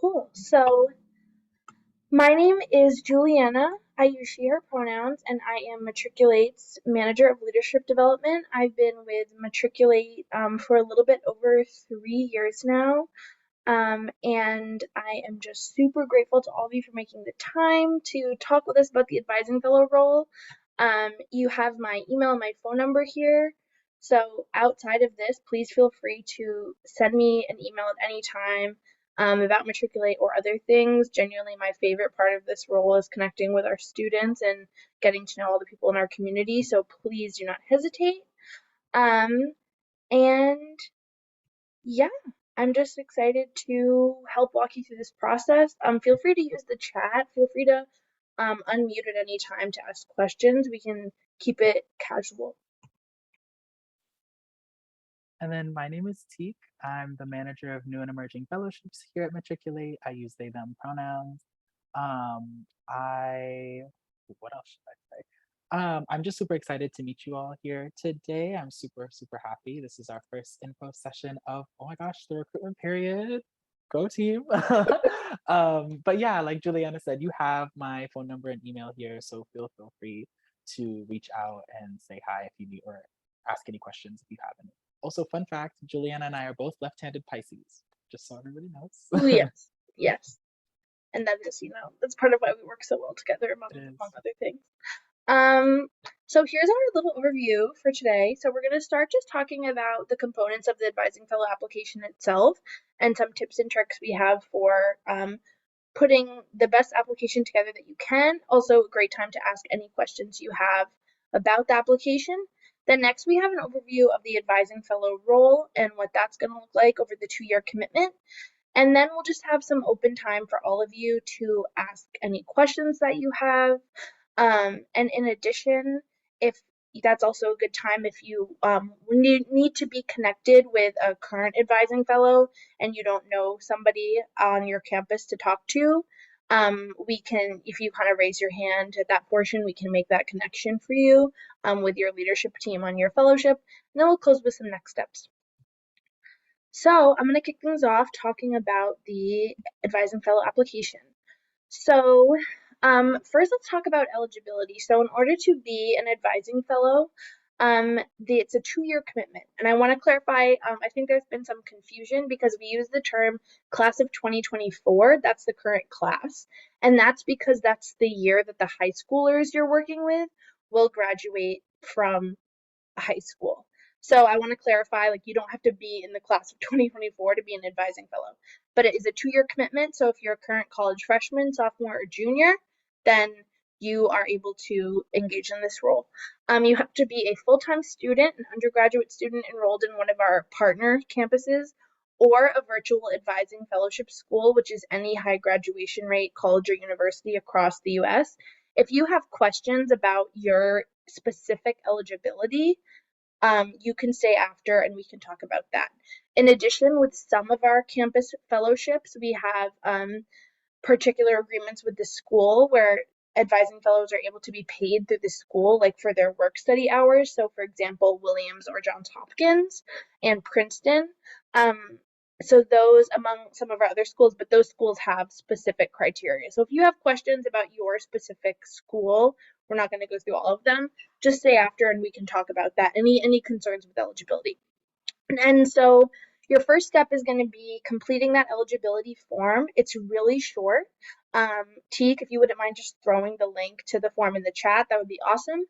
Cool. So my name is Julianna. I use she, her pronouns, and I am Matriculate's Manager of Leadership Development. I've been with Matriculate for a little bit over 3 years now. And I am just super grateful to all of you for making the time to talk with us about the advising fellow role. You have my email and my phone number here. So outside of this, please feel free to send me an email at any time about Matriculate or other things. Genuinely, my favorite part of this role is connecting with our students and getting to know all the people in our community. So please do not hesitate. And yeah, I'm just excited to help walk you through this process. Feel free to use the chat. Feel free to unmute at any time to ask questions. We can keep it casual. And then my name is Teek. I'm the manager of new and emerging fellowships here at Matriculate. I use they, them pronouns. What else should I say? I'm just super excited to meet you all here today. I'm super, super happy. This is our first info session of, oh my gosh, the recruitment period. Go team. But yeah, like Juliana said, you have my phone number and email here, so feel free to reach out and say hi if you need or ask any questions if you have any. Also, fun fact, Juliana and I are both left-handed Pisces, just so everybody Oh, knows. yes. And that is, that's part of why we work so well together, among other things. So here's our little overview for today. So we're going to start just talking about the components of the advising fellow application itself and some tips and tricks we have for putting the best application together that you can. Also, a great time to ask any questions you have about the application. Then next, we have an overview of the advising fellow role and what that's going to look like over the 2-year commitment. And then we'll just have some open time for all of you to ask any questions that you have. And in addition, if that's also a good time if you need to be connected with a current advising fellow and you don't know somebody on your campus to talk to, we can, if you kind of raise your hand at that portion, we can make that connection for you with your leadership team on your fellowship. And then we'll close with some next steps. So I'm going to kick things off talking about the advising fellow application. So first, let's talk about eligibility. So in order to be an advising fellow, it's a 2-year commitment. And I want to clarify, I think there's been some confusion because we use the term class of 2024. That's the current class. And that's because that's the year that the high schoolers you're working with will graduate from high school. So I want to clarify, like, you don't have to be in the class of 2024 to be an advising fellow, but it is a 2-year commitment. So if you're a current college freshman, sophomore, or junior, then you are able to engage in this role. You have to be a full-time student, an undergraduate student enrolled in one of our partner campuses, or a virtual advising fellowship school, which is any high graduation rate college or university across the US. If you have questions about your specific eligibility, you can stay after and we can talk about that. In addition, with some of our campus fellowships, we have particular agreements with the school where advising fellows are able to be paid through the school, like for their work study hours. So for example, Williams or Johns Hopkins and Princeton. So those among some of our other schools, but those schools have specific criteria. So if you have questions about your specific school, we're not going to go through all of them. Just stay after and we can talk about that. Any concerns with eligibility. And so your first step is going to be completing that eligibility form. It's really short. Teek, if you wouldn't mind just throwing the link to the form in the chat, that would be awesome.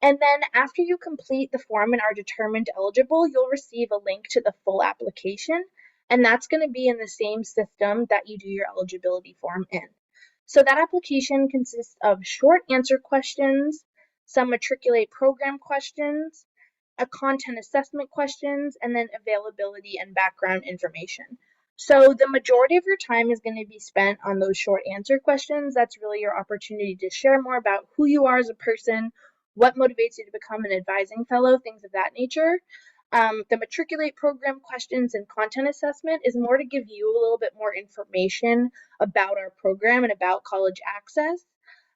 And then after you complete the form and are determined eligible, you'll receive a link to the full application. And that's going to be in the same system that you do your eligibility form in. So that application consists of short answer questions, some Matriculate program questions, a content assessment questions, and then availability and background information. So the majority of your time is going to be spent on those short answer questions. That's really your opportunity to share more about who you are as a person, what motivates you to become an advising fellow, things of that nature. The Matriculate program questions and content assessment is more to give you a little bit more information about our program and about college access.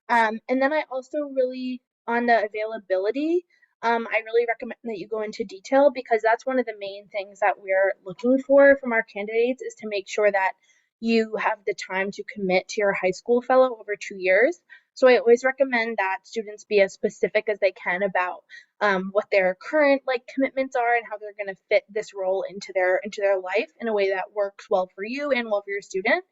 And then I also really, on the availability, I really recommend that you go into detail because that's one of the main things that we're looking for from our candidates is to make sure that you have the time to commit to your high school fellow over 2 years. So I always recommend that students be as specific as they can about what their current like commitments are and how they're going to fit this role into their life in a way that works well for you and well for your student.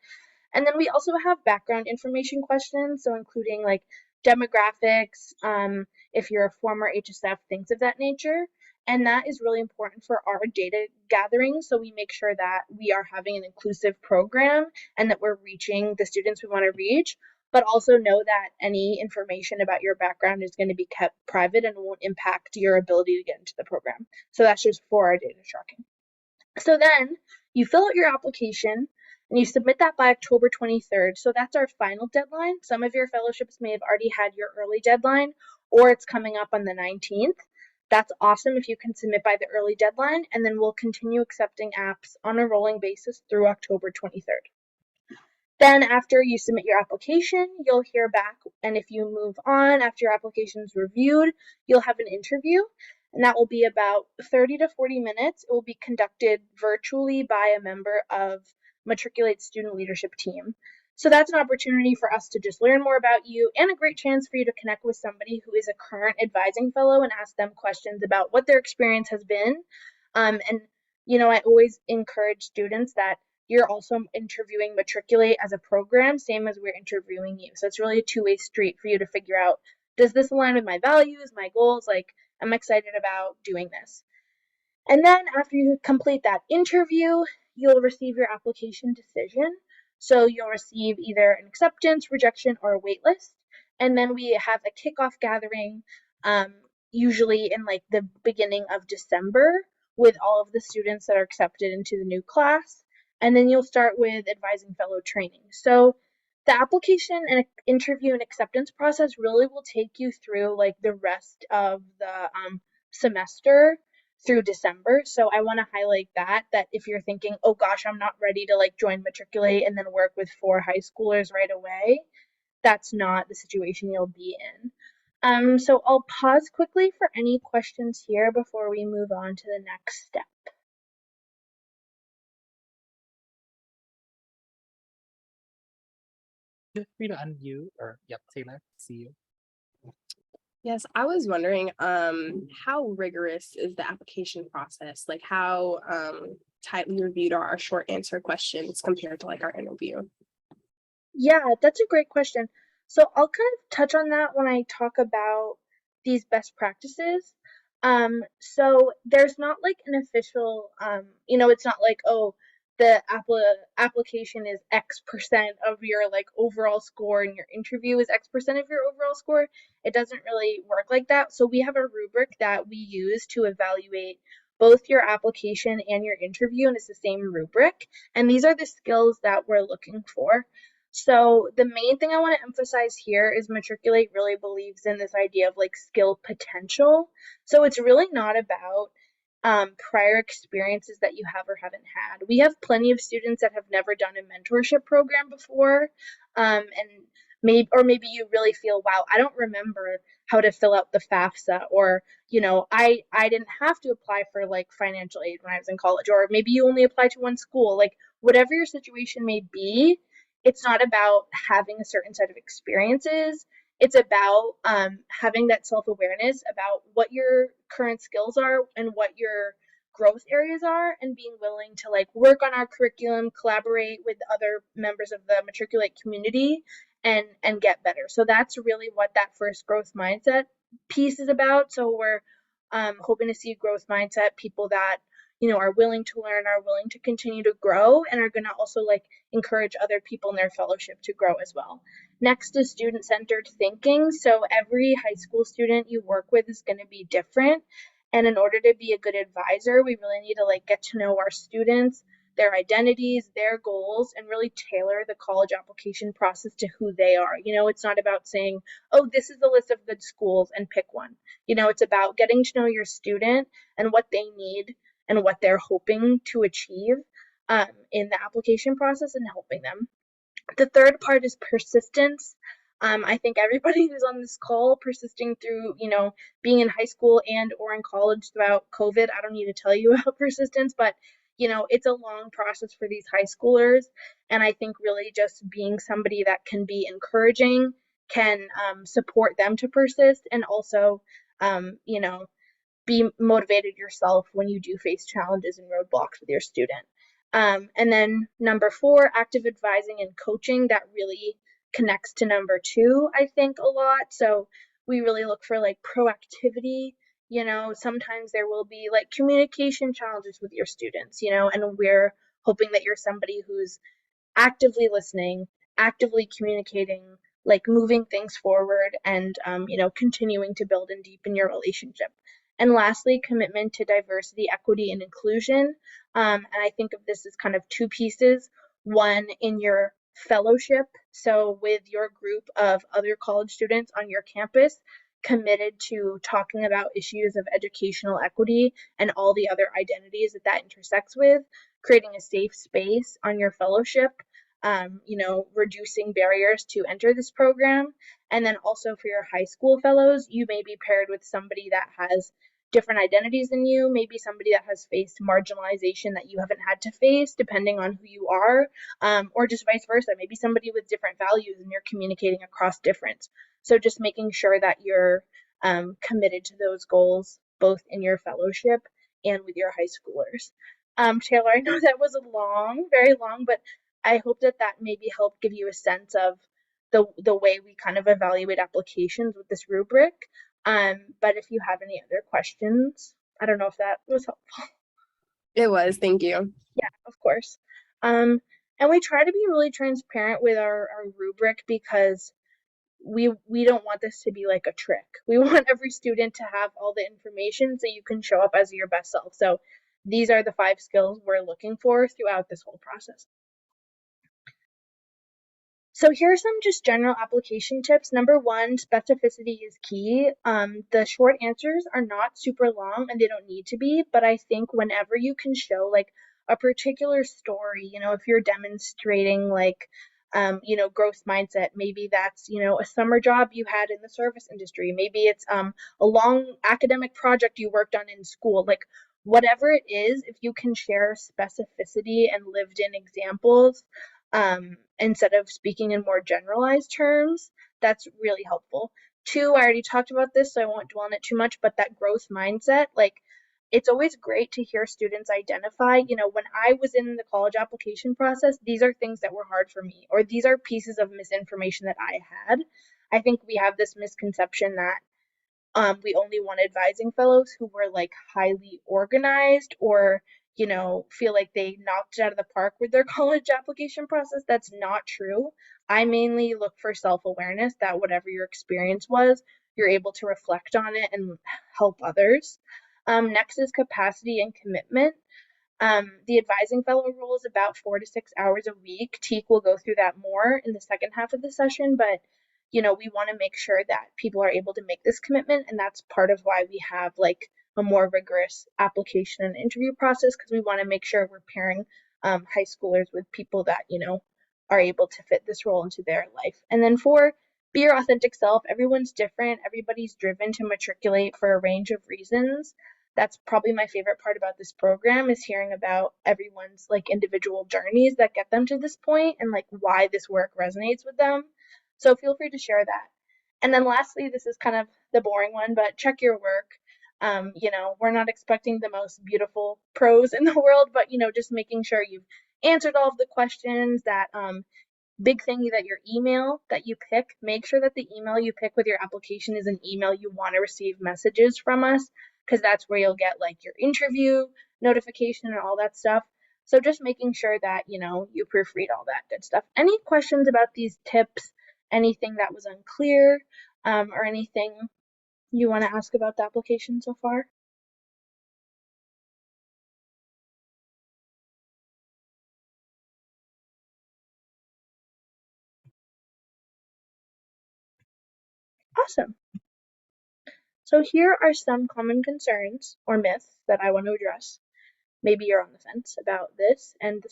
And then we also have background information questions, so including like demographics, if you're a former HSF, things of that nature. And that is really important for our data gathering. So we make sure that we are having an inclusive program and that we're reaching the students we want to reach, but also know that any information about your background is going to be kept private and won't impact your ability to get into the program. So that's just for our data tracking. So then you fill out your application and you submit that by October 23rd. So that's our final deadline. Some of your fellowships may have already had your early deadline, or it's coming up on the 19th. That's awesome if you can submit by the early deadline, and then we'll continue accepting apps on a rolling basis through October 23rd. Then after you submit your application, you'll hear back, and if you move on after your application is reviewed, you'll have an interview, and that will be about 30 to 40 minutes. It will be conducted virtually by a member of Matriculate's student leadership team. So that's an opportunity for us to just learn more about you and a great chance for you to connect with somebody who is a current advising fellow and ask them questions about what their experience has been. And, I always encourage students that you're also interviewing Matriculate as a program, same as we're interviewing you. So it's really a two-way street for you to figure out, does this align with my values, my goals? Like, I'm excited about doing this. And then after you complete that interview, you'll receive your application decision. So you'll receive either an acceptance, rejection, or a waitlist. And then we have a kickoff gathering, usually in like the beginning of December, with all of the students that are accepted into the new class. And then you'll start with advising fellow training. So the application and interview and acceptance process really will take you through like the rest of the semester through December. So I want to highlight that if you're thinking, oh gosh, I'm not ready to like join Matriculate and then work with 4 high schoolers right away, that's not the situation you'll be in. So I'll pause quickly for any questions here before we move on to the next step. Feel free to unmute or, yep, Taylor, see you. Yes, I was wondering, how rigorous is the application process? Like how tightly reviewed are our short answer questions compared to like our interview? Yeah, that's a great question. So I'll kind of touch on that when I talk about these best practices. So there's not like an official, it's not like, oh, the application is X% of your like overall score and your interview is X% of your overall score. It doesn't really work like that. So we have a rubric that we use to evaluate both your application and your interview, and it's the same rubric. And these are the skills that we're looking for. So the main thing I want to emphasize here is Matriculate really believes in this idea of like skill potential. So it's really not about prior experiences that you have or haven't had. We have plenty of students that have never done a mentorship program before, and maybe you really feel, wow, I don't remember how to fill out the FAFSA, or I didn't have to apply for like financial aid when I was in college, or maybe you only apply to one school. Like whatever your situation may be, it's not about having a certain set of experiences. It's about having that self-awareness about what your current skills are and what your growth areas are, and being willing to like work on our curriculum, collaborate with other members of the Matriculate community, and get better. So that's really what that first growth mindset piece is about. So we're hoping to see growth mindset people that are willing to learn, are willing to continue to grow, and are going to also like encourage other people in their fellowship to grow as well. Next is student-centered thinking. So every high school student you work with is going to be different, and in order to be a good advisor, we really need to like get to know our students, their identities, their goals, and really tailor the college application process to who they are. It's not about saying, oh, this is the list of good schools and pick one. It's about getting to know your student and what they need and what they're hoping to achieve in the application process, and helping them. The third part is persistence. I think everybody who's on this call persisting through, being in high school and or in college throughout COVID, I don't need to tell you about persistence, but it's a long process for these high schoolers. And I think really just being somebody that can be encouraging, can support them to persist, and also, be motivated yourself when you do face challenges and roadblocks with your student. And then number 4, active advising and coaching, that really connects to number 2, I think, a lot. So we really look for like proactivity. Sometimes there will be like communication challenges with your students, and we're hoping that you're somebody who's actively listening, actively communicating, like moving things forward, and continuing to build and deepen your relationship. And lastly, commitment to diversity, equity, and inclusion. And I think of this as kind of 2 pieces. One, in your fellowship, so with your group of other college students on your campus, committed to talking about issues of educational equity and all the other identities that intersects with, creating a safe space on your fellowship, reducing barriers to enter this program. And then also for your high school fellows, you may be paired with somebody that has different identities than you, maybe somebody that has faced marginalization that you haven't had to face, depending on who you are, or just vice versa, maybe somebody with different values and you're communicating across difference. So just making sure that you're committed to those goals, both in your fellowship and with your high schoolers. Taylor, I know that was long, very long, but I hope that maybe helped give you a sense of the way we kind of evaluate applications with this rubric. But if you have any other questions, I don't know if that was helpful. It was, thank you. Yeah, of course. And we try to be really transparent with our rubric, because we don't want this to be like a trick. We want every student to have all the information so you can show up as your best self. So these are the 5 skills we're looking for throughout this whole process. So here are some just general application tips. Number 1, specificity is key. The short answers are not super long and they don't need to be, but I think whenever you can show like a particular story, if you're demonstrating like, growth mindset, maybe that's, a summer job you had in the service industry. Maybe it's a long academic project you worked on in school, like whatever it is, if you can share specificity and lived in examples, instead of speaking in more generalized terms, that's really helpful. 2, I already talked about this, so I won't dwell on it too much, but that growth mindset, like it's always great to hear students identify, when I was in the college application process, these are things that were hard for me, or these are pieces of misinformation that I had. I think we have this misconception that we only want advising fellows who were like highly organized, or feel like they knocked it out of the park with their college application process. That's not true. I mainly look for self-awareness, that whatever your experience was, you're able to reflect on it and help others. Next is capacity and commitment. The advising fellow rule is about 4 to 6 hours a week. Teak will go through that more in the second half of the session, but we want to make sure that people are able to make this commitment, and that's part of why we have like a more rigorous application and interview process, because we want to make sure we're pairing high schoolers with people that are able to fit this role into their life. And then 4, be your authentic self. Everyone's different. Everybody's driven to matriculate for a range of reasons. That's probably my favorite part about this program, is hearing about everyone's like individual journeys that get them to this point, and like why this work resonates with them. So feel free to share that. And then lastly, this is kind of the boring one, but check your work. We're not expecting the most beautiful prose in the world, but just making sure you've answered all of the questions. That big thing, that your email that you pick, make sure that the email you pick with your application is an email you want to receive messages from us, because that's where you'll get like your interview notification and all that stuff. So just making sure that you proofread all that good stuff. Any questions about these tips, anything that was unclear, or anything you want to ask about the application so far? Awesome. So here are some common concerns or myths that I want to address. Maybe you're on the fence about this, and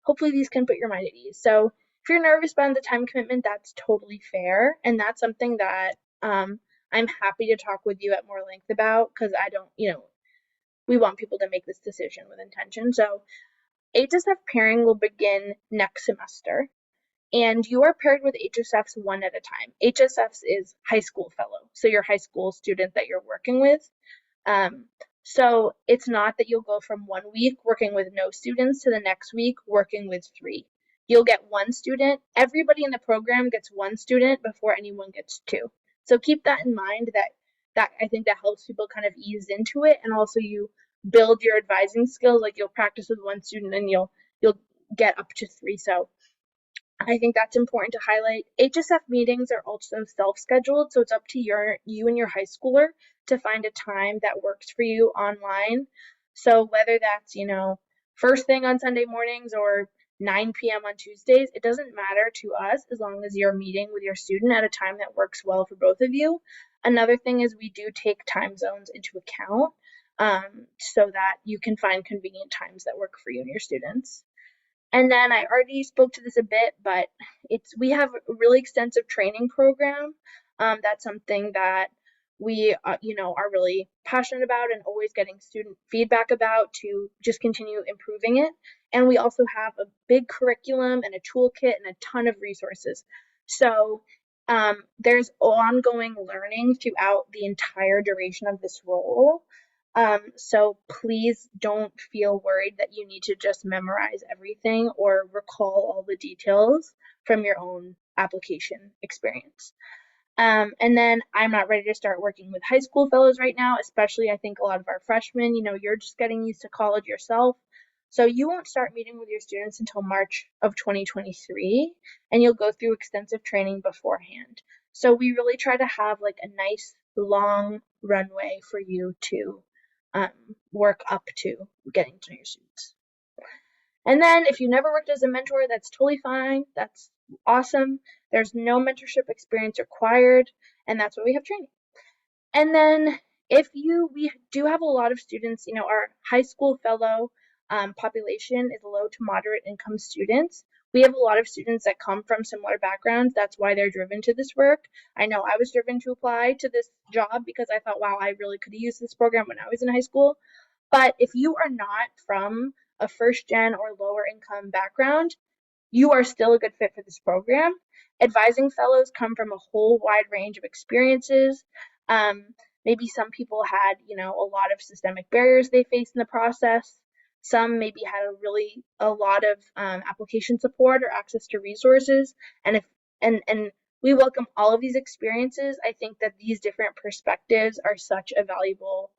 hopefully these can put your mind at ease. So if you're nervous about the time commitment, that's totally fair, and that's something that I'm happy to talk with you at more length about, because I don't, we want people to make this decision with intention. So HSF pairing will begin next semester, and you are paired with HSFs one at a time. HSFs is high school fellow, so your high school student that you're working with. So it's not that you'll go from 1 week working with no students to the next week working with 3. You'll get 1 student. Everybody in the program gets 1 student before anyone gets 2. So keep that in mind, that I think that helps people kind of ease into it, and also you build your advising skills. Like you'll practice with 1 student and you'll get up to 3. So I think that's important to highlight. HSF meetings are also self-scheduled, so it's up to you and your high schooler to find a time that works for you online. So whether that's, first thing on Sunday mornings or 9 p.m. on Tuesdays, it doesn't matter to us as long as you're meeting with your student at a time that works well for both of you. Another thing is we do take time zones into account, so that you can find convenient times that work for you and your students. And then I already spoke to this a bit, but we have a really extensive training program. That's something that we are really passionate about and always getting student feedback about to just continue improving it. And we also have a big curriculum and a toolkit and a ton of resources. So there's ongoing learning throughout the entire duration of this role. So please don't feel worried that you need to just memorize everything or recall all the details from your own application experience. And then I'm not ready to start working with high school fellows right now, especially I think a lot of our freshmen, you're just getting used to college yourself. So you won't start meeting with your students until March of 2023, and you'll go through extensive training beforehand. So we really try to have like a nice long runway for you to work up to getting to know your students. And then if you never worked as a mentor, that's totally fine. That's awesome. There's no mentorship experience required, and that's why we have training. And then we do have a lot of students, our high school fellow population is low to moderate income students. We have a lot of students that come from similar backgrounds. That's why they're driven to this work. I know I was driven to apply to this job because I thought, wow, I really could have used this program when I was in high school. But if you are not from a first gen or lower income background, you are still a good fit for this program. Advising fellows come from a whole wide range of experiences. Maybe some people had, a lot of systemic barriers they faced in the process. Some maybe had a lot of application support or access to resources. And we welcome all of these experiences. I think that these different perspectives are such a valuable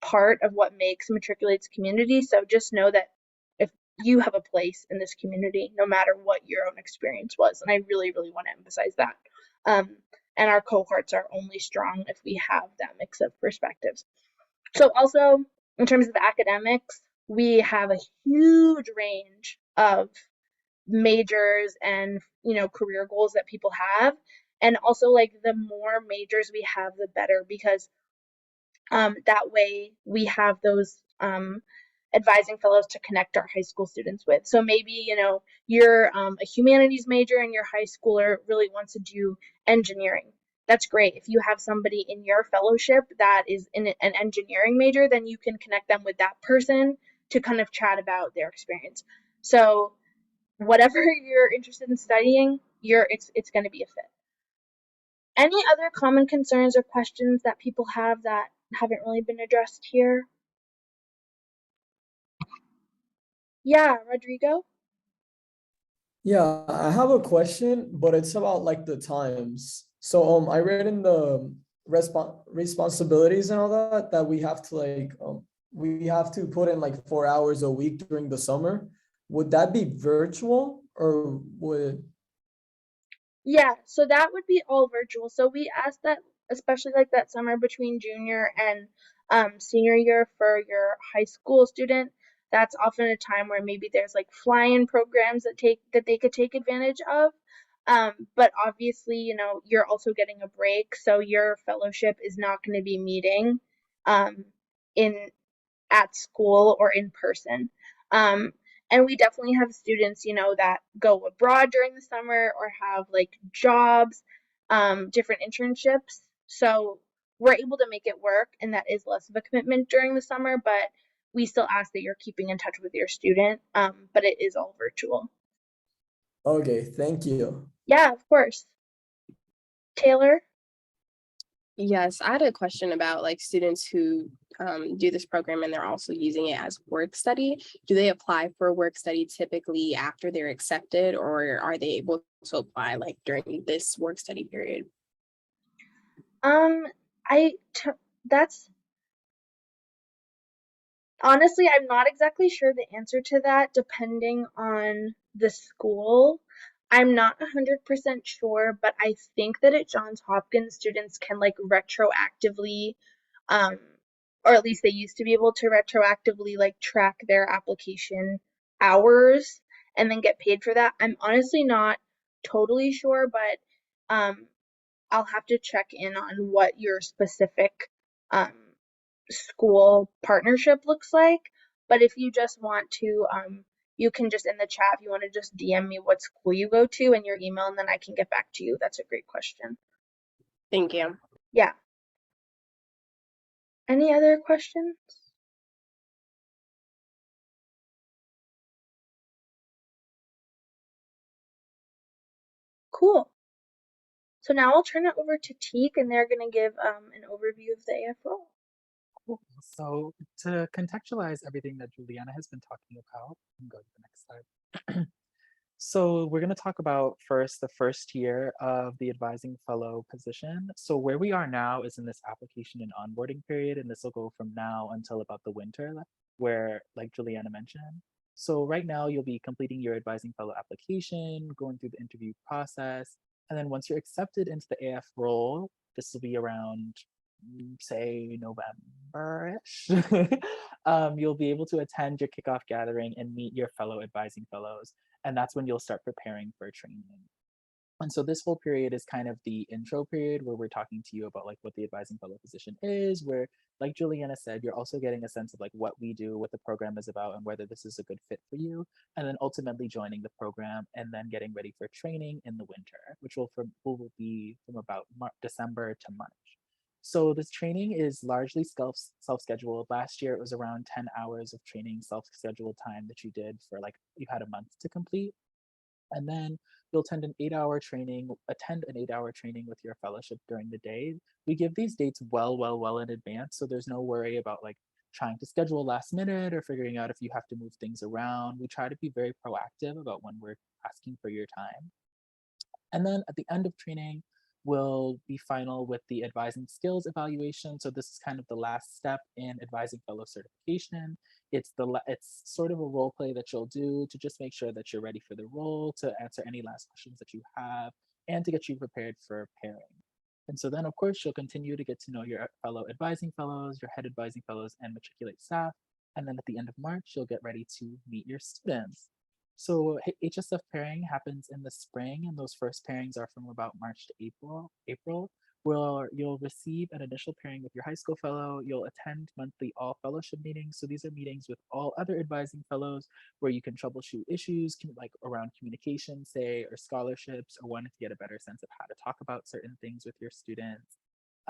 part of what makes Matriculate's community. So just know that if you have a place in this community, no matter what your own experience was. And I really, really want to emphasize that. And our cohorts are only strong if we have that mix of perspectives. So also, in terms of academics, we have a huge range of majors and, career goals that people have. And also, like, the more majors we have, the better, because that way we have those advising fellows to connect our high school students with. So maybe, you're a humanities major and your high schooler really wants to do engineering. That's great. If you have somebody in your fellowship that is in an engineering major, then you can connect them with that person to kind of chat about their experience. So whatever you're interested in studying, it's going to be a fit. Any other common concerns or questions that people have that haven't really been addressed here? Yeah, Rodrigo? Yeah, I have a question, but it's about like the times. So I read in the responsibilities and all that we have to put in like 4 hours a week during the summer. Would that be virtual or would Yeah, so that would be all virtual. So we asked that, especially like that summer between junior and senior year for your high school student. That's often a time where maybe there's like fly-in programs that they could take advantage of. But obviously, you're also getting a break, so your fellowship is not going to be meeting in at school or in person. Um, and we definitely have students, that go abroad during the summer or have like jobs, different internships. So we're able to make it work, and that is less of a commitment during the summer. But we still ask that you're keeping in touch with your student, but it is all virtual. Okay, thank you. Yeah, of course. Taylor? Yes, I had a question about like students who do this program and they're also using it as work study. Do they apply for work study typically after they're accepted, or are they able to apply like during this work study period? That's honestly, I'm not exactly sure the answer to that, depending on the school. I'm not 100% sure, but I think that at Johns Hopkins, students can like retroactively, um, or at least they used to be able to retroactively like track their application hours and then get paid for that. I'm honestly not totally sure, but I'll have to check in on what your specific um, school partnership looks like. But if you just want to, you can just in the chat, if you want to just DM me what school you go to and your email, and then I can get back to you. That's a great question. Thank you. Yeah. Any other questions? Cool. So now I'll turn it over to Teak, and they're going to give an overview of the AF role. Cool. So to contextualize everything that Juliana has been talking about, I'm going to go to the next slide. So we're going to talk about first the first year of the advising fellow position. So where we are now is in this application and onboarding period, and this will go from now until about the winter, where like Juliana mentioned. So right now you'll be completing your advising fellow application, going through the interview process, and then once you're accepted into the AF role, this will be around say November-ish, you'll be able to attend your kickoff gathering and meet your fellow advising fellows. And that's when you'll start preparing for training. And so this whole period is kind of the intro period where we're talking to you about like what the advising fellow position is, where like Juliana said, you're also getting a sense of like what we do, what the program is about, and whether this is a good fit for you. And then ultimately joining the program and then getting ready for training in the winter, which will be from about December to March. So this training is largely self-scheduled. Last year it was around 10 hours of training self-scheduled time that you did for like you had a month to complete. And then you'll attend an 8-hour training with your fellowship during the day. We give these dates well in advance, so there's no worry about like trying to schedule last minute or figuring out if you have to move things around. We try to be very proactive about when we're asking for your time. And then at the end of training, we'll be final with the advising skills evaluation. So this is kind of the last step in advising fellow certification. It's sort of a role play that you'll do to just make sure that you're ready for the role, to answer any last questions that you have, and to get you prepared for pairing. And so then, of course, you'll continue to get to know your fellow advising fellows, your head advising fellows, and matriculate staff. And then at the end of March, you'll get ready to meet your students. So HSF pairing happens in the spring, and those first pairings are from about March to April, where you'll receive an initial pairing with your high school fellow. You'll attend monthly all fellowship meetings. So these are meetings with all other advising fellows where you can troubleshoot issues like around communication, say, or scholarships, or wanting to get a better sense of how to talk about certain things with your students.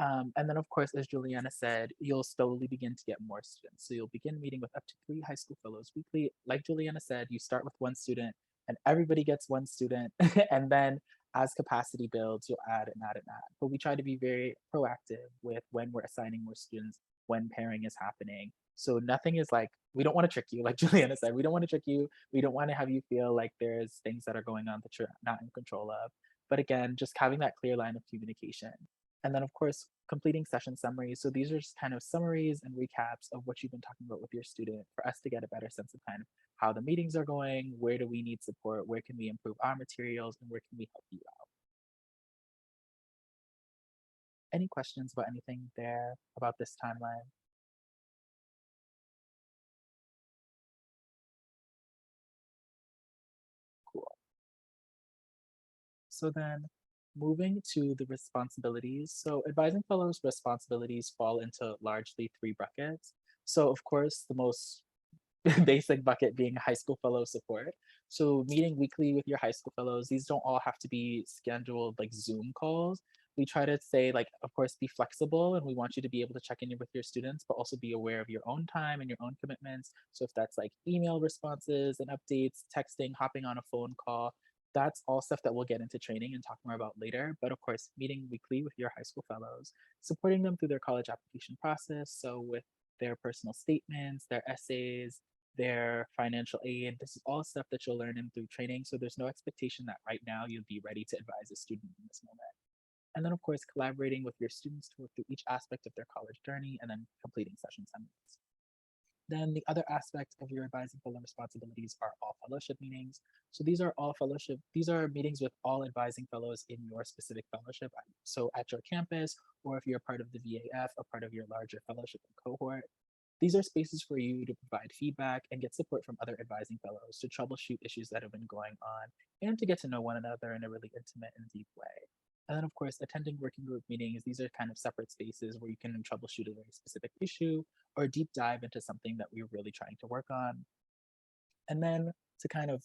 And then, of course, as Juliana said, you'll slowly begin to get more students. So you'll begin meeting with up to 3 high school fellows weekly. Like Juliana said, you start with 1 student and everybody gets 1 student. And then as capacity builds, you'll add and add and add. But we try to be very proactive with when we're assigning more students, when pairing is happening. So nothing is like, we don't want to trick you. Like Juliana said, we don't want to trick you. We don't want to have you feel like there's things that are going on that you're not in control of. But again, just having that clear line of communication. And then, of course, completing session summaries. So these are just kind of summaries and recaps of what you've been talking about with your student for us to get a better sense of kind of how the meetings are going, where do we need support, where can we improve our materials, and where can we help you out. Any questions about anything there about this timeline? Cool. So then moving to the responsibilities. So advising fellows responsibilities fall into largely 3 buckets. So of course, the most basic bucket being high school fellow support. So meeting weekly with your high school fellows, these don't all have to be scheduled like Zoom calls, we try to say, like, of course, be flexible, and we want you to be able to check in with your students, but also be aware of your own time and your own commitments. So if that's like email responses and updates, texting, hopping on a phone call, that's all stuff that we'll get into training and talk more about later. But of course, meeting weekly with your high school fellows, supporting them through their college application process. So with their personal statements, their essays, their financial aid. This is all stuff that you'll learn in through training. So there's no expectation that right now you'll be ready to advise a student in this moment. And then, of course, collaborating with your students to work through each aspect of their college journey and then completing session assignments. Then the other aspect of your advising fellow responsibilities are all fellowship meetings. So these are meetings with all advising fellows in your specific fellowship. So at your campus, or if you're part of the VAF, a part of your larger fellowship cohort, these are spaces for you to provide feedback and get support from other advising fellows to troubleshoot issues that have been going on and to get to know one another in a really intimate and deep way. And then, of course, attending working group meetings, these are kind of separate spaces where you can troubleshoot a very specific issue or deep dive into something that we're really trying to work on. And then to kind of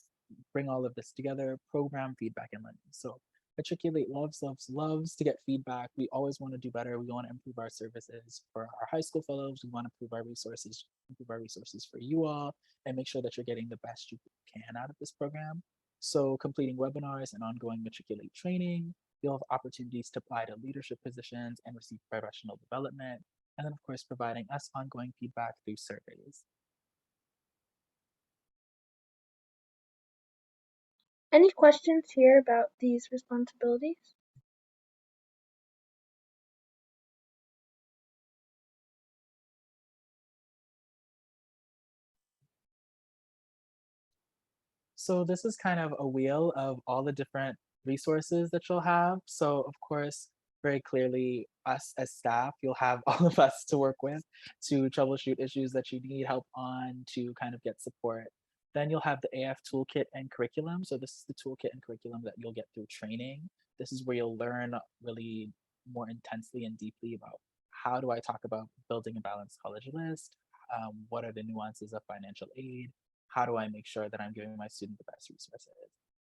bring all of this together, program feedback and learning. So Matriculate loves to get feedback. We always want to do better. We want to improve our services for our high school fellows. We want to improve our resources for you all, and make sure that you're getting the best you can out of this program. So completing webinars and ongoing Matriculate training. You'll have opportunities to apply to leadership positions and receive professional development. And then, of course, providing us ongoing feedback through surveys. Any questions here about these responsibilities? So this is kind of a wheel of all the different resources that you'll have. So of course, very clearly, us as staff, you'll have all of us to work with to troubleshoot issues that you need help on, to kind of get support. Then you'll have the AF toolkit and curriculum. So this is the toolkit and curriculum that you'll get through training. This is where you'll learn really more intensely and deeply about how do I talk about building a balanced college list? What are the nuances of financial aid? How do I make sure that I'm giving my student the best resources?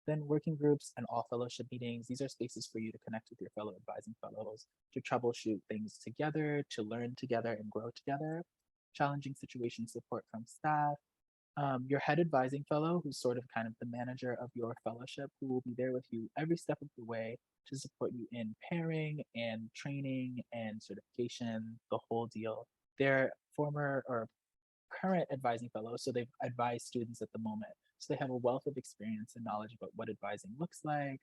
Then working groups and all fellowship meetings, these are spaces for you to connect with your fellow advising fellows, to troubleshoot things together, to learn together and grow together. Challenging situation support from staff. Your head advising fellow, who's sort of kind of the manager of your fellowship, who will be there with you every step of the way to support you in pairing and training and certification, the whole deal. They're former or current advising fellows, so they've advised students at the moment. So they have a wealth of experience and knowledge about what advising looks like,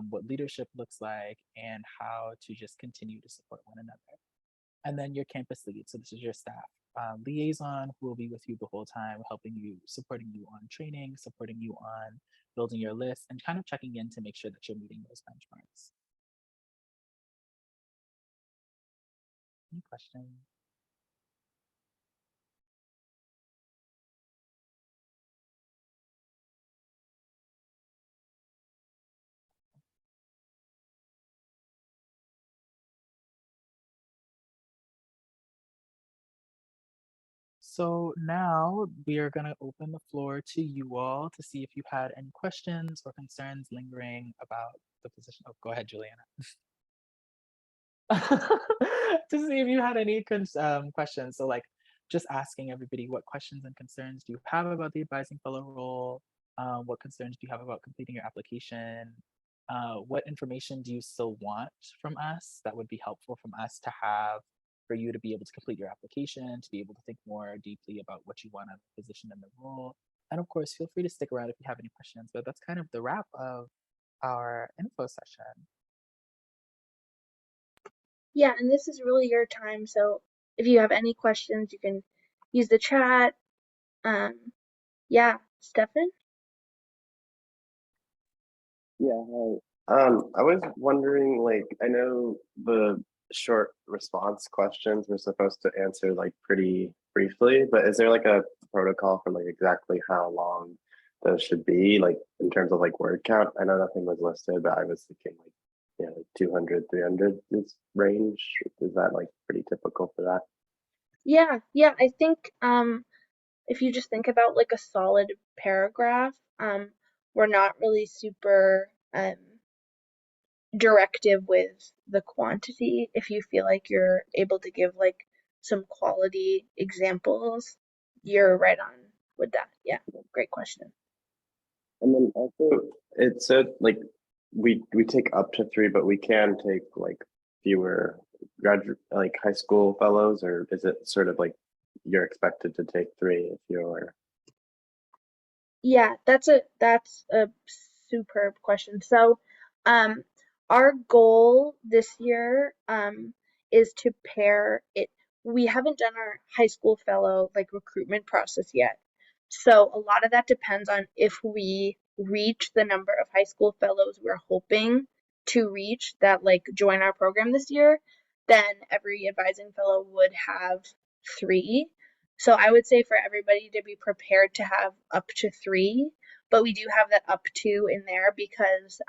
what leadership looks like, and how to just continue to support one another. And then your campus lead, so this is your staff liaison, who will be with you the whole time, helping you, supporting you on training, supporting you on building your list, and kind of checking in to make sure that you're meeting those benchmarks. Any questions? So now we are going to open the floor to you all to see if you had any questions or concerns lingering about the position. Oh, go ahead, Juliana. To see if you had any questions. So like just asking everybody, what questions and concerns do you have about the advising fellow role? What concerns do you have about completing your application? What information do you still want from us that would be helpful from us to have for you to be able to complete your application, to be able to think more deeply about what you want out of the position and the role? And of course, feel free to stick around if you have any questions, but that's kind of the wrap of our info session. Yeah, and this is really your time. So if you have any questions, you can use the chat. Yeah, Stefan? Yeah, hi. I was wondering, like, I know the short response questions we're supposed to answer like pretty briefly, but is there like a protocol for like exactly how long those should be, like in terms of like word count? I know nothing was listed, but I was thinking like, you know, 200, 300 is range. Is that like pretty typical for that? Yeah, I think if you just think about like a solid paragraph, we're not really super directive with the quantity. If you feel like you're able to give like some quality examples, you're right on with that. Yeah, great question. And then also, it said like we take up to 3, but we can take like fewer graduate like high school fellows, or is it sort of like you're expected to take 3 if you're Yeah, that's a superb question. So, um, our goal this year is to pair it. We haven't done our high school fellow like recruitment process yet. So a lot of that depends on if we reach the number of high school fellows we're hoping to reach that like join our program this year, then every advising fellow would have 3. So I would say for everybody to be prepared to have up to 3, but we do have that up to in there because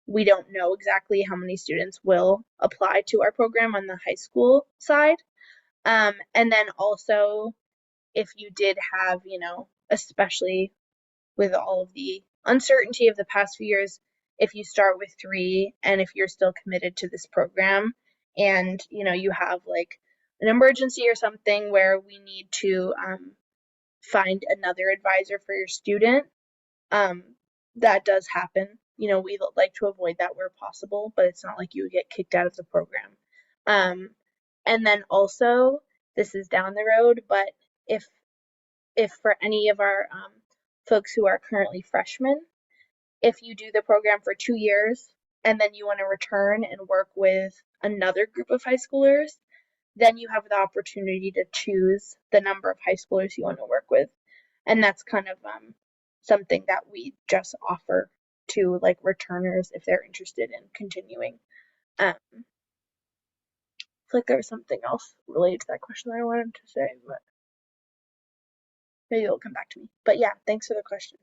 we don't know exactly how many students will apply to our program on the high school side. And then also, if you did have, especially with all of the uncertainty of the past few years, if you start with 3 and if you're still committed to this program and, you have like an emergency or something where we need to find another advisor for your student, that does happen. We like to avoid that where possible, but it's not like you would get kicked out of the program. And then also, this is down the road, but if for any of our folks who are currently freshmen, if you do the program for 2 years and then you want to return and work with another group of high schoolers, then you have the opportunity to choose the number of high schoolers you want to work with. And that's kind of something that we just offer to like returners if they're interested in continuing. I feel like there was something else related to that question that I wanted to say, but maybe it'll come back to me. But yeah, thanks for the question.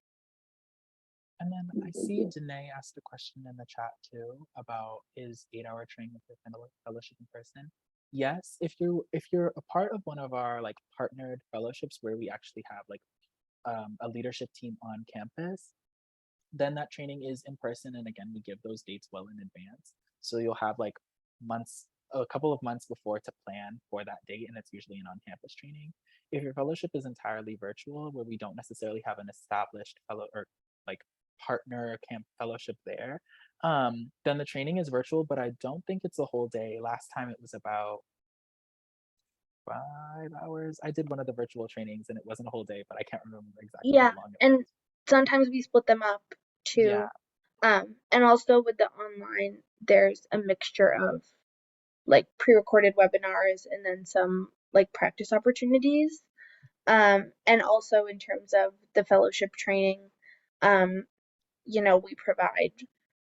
And then I see Danae asked a question in the chat too about is 8-hour training with the fellowship in person? Yes, if you're a part of one of our like partnered fellowships where we actually have like a leadership team on campus, then that training is in person. And again, we give those dates well in advance. So you'll have like a couple of months before to plan for that date. And it's usually an on-campus training. If your fellowship is entirely virtual, where we don't necessarily have an established fellow or like partner camp fellowship there, then the training is virtual, but I don't think it's a whole day. Last time it was about 5 hours. I did one of the virtual trainings and it wasn't a whole day, but I can't remember exactly Yeah, how long it and was. sometimes we split them up too. Yeah. And also with the online, there's a mixture of like pre-recorded webinars and then some like practice opportunities. And also in terms of the fellowship training, we provide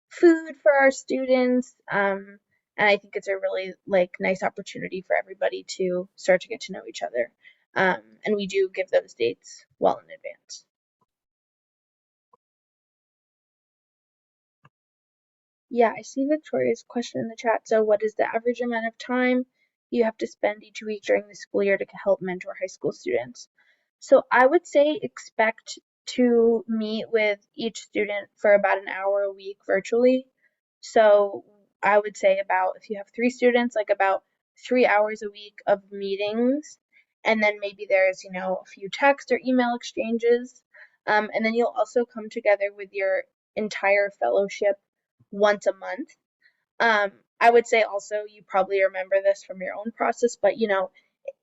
food for our students. And I think it's a really like nice opportunity for everybody to start to get to know each other. And we do give those dates well in advance. Yeah, I see Victoria's question in the chat. So what is the average amount of time you have to spend each week during the school year to help mentor high school students? So I would say expect to meet with each student for about an hour a week virtually. So I would say about, if you have 3 students, like about 3 hours a week of meetings. And then maybe there's, a few text or email exchanges. And then you'll also come together with your entire fellowship once a month. I would say also, you probably remember this from your own process, but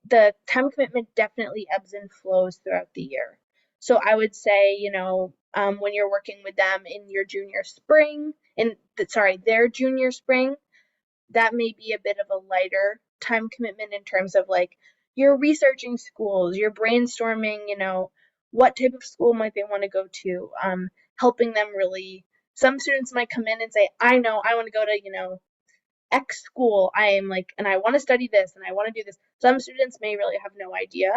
the time commitment definitely ebbs and flows throughout the year. So I would say, when you're working with them in your junior spring, their junior spring, that may be a bit of a lighter time commitment in terms of like you're researching schools, you're brainstorming, what type of school might they want to go to, helping them really. Some students might come in and say, I know I want to go to, X school. I am like, and I want to study this and I want to do this. Some students may really have no idea.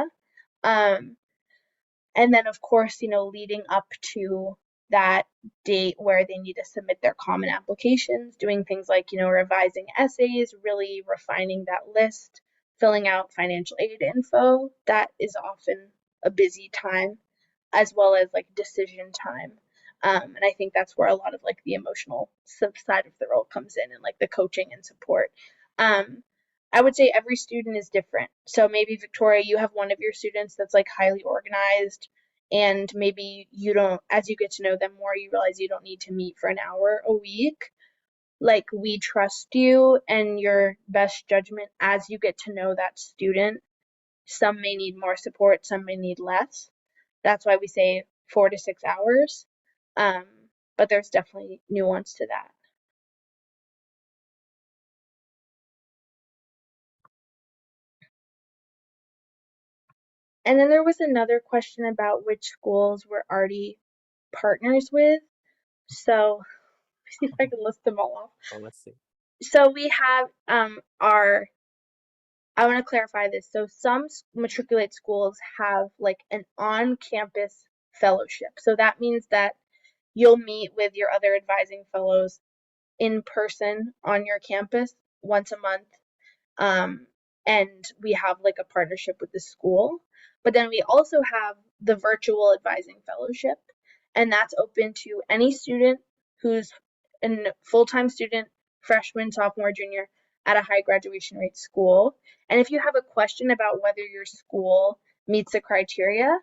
And then of course, leading up to that date where they need to submit their common applications, doing things like, revising essays, really refining that list, filling out financial aid info. That is often a busy time, as well as like decision time. And I think that's where a lot of like the emotional side of the role comes in, and like the coaching and support. I would say every student is different. So maybe Victoria, you have one of your students that's like highly organized, and maybe you don't, as you get to know them more, you realize you don't need to meet for an hour a week. Like, we trust you and your best judgment as you get to know that student. Some may need more support, some may need less. That's why we say 4 to 6 hours. But there's definitely nuance to that. And then there was another question about which schools we're already partners with. So see if I can list them all off. Well, let's see. So we have I want to clarify this. So some matriculate schools have like an on-campus fellowship. So that means that you'll meet with your other advising fellows in person on your campus once a month. And we have like a partnership with the school. But then we also have the virtual advising fellowship, and that's open to any student who's a full-time student, freshman, sophomore, junior, at a high graduation rate school. And if you have a question about whether your school meets the criteria,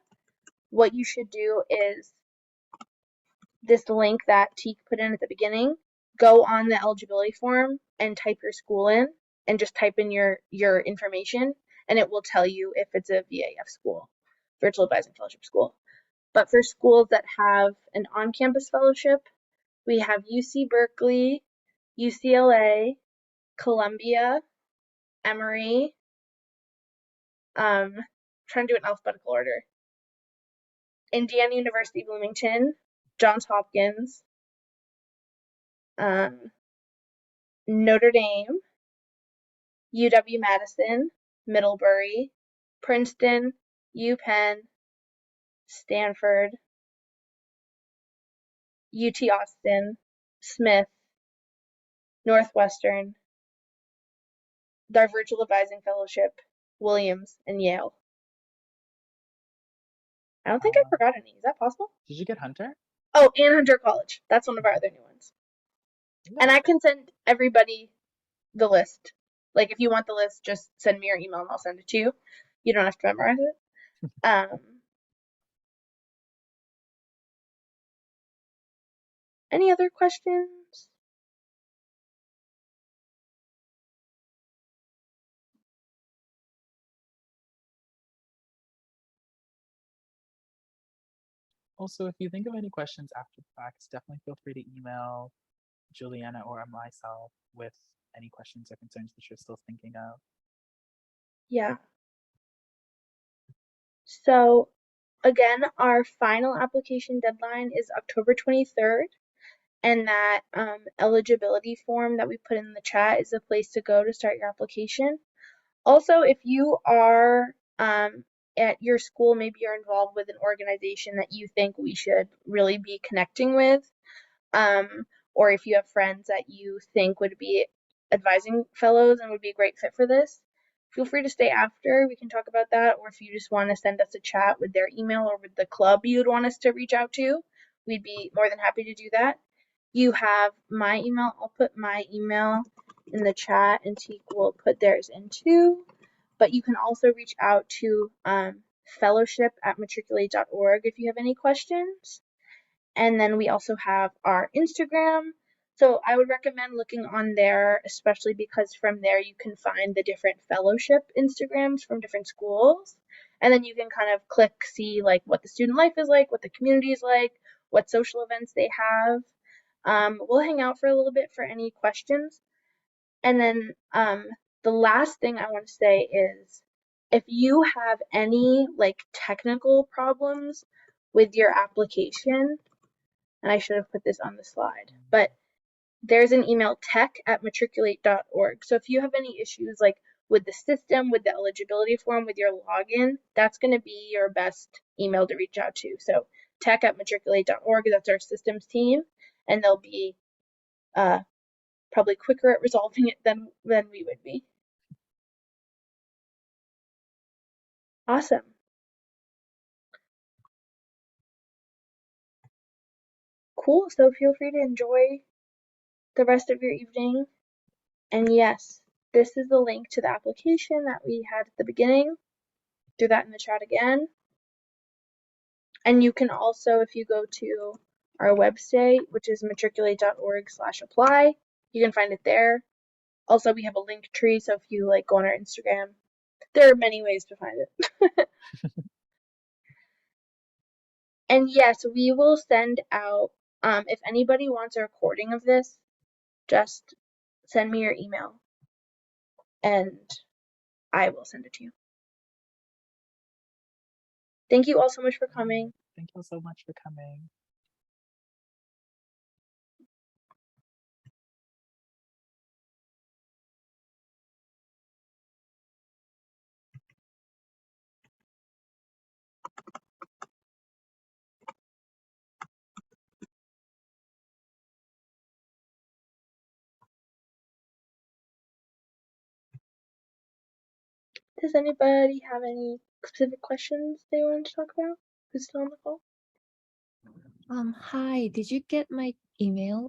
what you should do is this link that Teak put in at the beginning, go on the eligibility form and type your school in, and just type in your information, and it will tell you if it's a VAF school, virtual advising fellowship school. But for schools that have an on-campus fellowship, we have UC Berkeley, UCLA, Columbia, Emory, trying to do it in alphabetical order. Indiana University Bloomington, Johns Hopkins, Notre Dame, UW-Madison, Middlebury, Princeton, UPenn, Stanford, UT Austin, Smith, Northwestern, their virtual advising fellowship, Williams, and Yale. I don't think I forgot any. Is that possible? Did you get Hunter? Oh, and Hunter College. That's one of our other new ones. And I can send everybody the list. Like, if you want the list, just send me your email and I'll send it to you. You don't have to memorize it. Any other questions? Also, if you think of any questions after the fact, definitely feel free to email Julianna or myself with any questions or concerns that you're still thinking of. Yeah. So again, our final application deadline is October 23rd, and that eligibility form that we put in the chat is the place to go to start your application. Also, if you are at your school, maybe you're involved with an organization that you think we should really be connecting with, or if you have friends that you think would be advising fellows and would be a great fit for this, feel free to stay after. We can talk about that. Or if you just want to send us a chat with their email or with the club you'd want us to reach out to, we'd be more than happy to do that. You have my email. I'll put my email in the chat, and Teak will put theirs in too. But you can also reach out to fellowship@matriculate.org if you have any questions. And then we also have our Instagram. So I would recommend looking on there, especially because from there you can find the different fellowship Instagrams from different schools. And then you can kind of click, see like what the student life is like, what the community is like, what social events they have. We'll hang out for a little bit for any questions. And then the last thing I want to say is, if you have any like technical problems with your application, and I should have put this on the slide, but there's an email, tech@matriculate.org. So if you have any issues like with the system, with the eligibility form, with your login, that's going to be your best email to reach out to. So tech@matriculate.org, that's our systems team, and they'll be probably quicker at resolving it than we would be. Awesome. Cool. So feel free to enjoy the rest of your evening. And yes, this is the link to the application that we had at the beginning. Do that in the chat again. And you can also, if you go to our website, which is matriculate.org/apply, you can find it there. Also, we have a link tree, so if you like go on our Instagram, there are many ways to find it. And yes, we will send out, if anybody wants a recording of this, just send me your email and I will send it to you. Thank you all so much for coming. Thank you all so much for coming. Does anybody have any specific questions they want to talk about? Who's still on the call? Hi, did you get my email?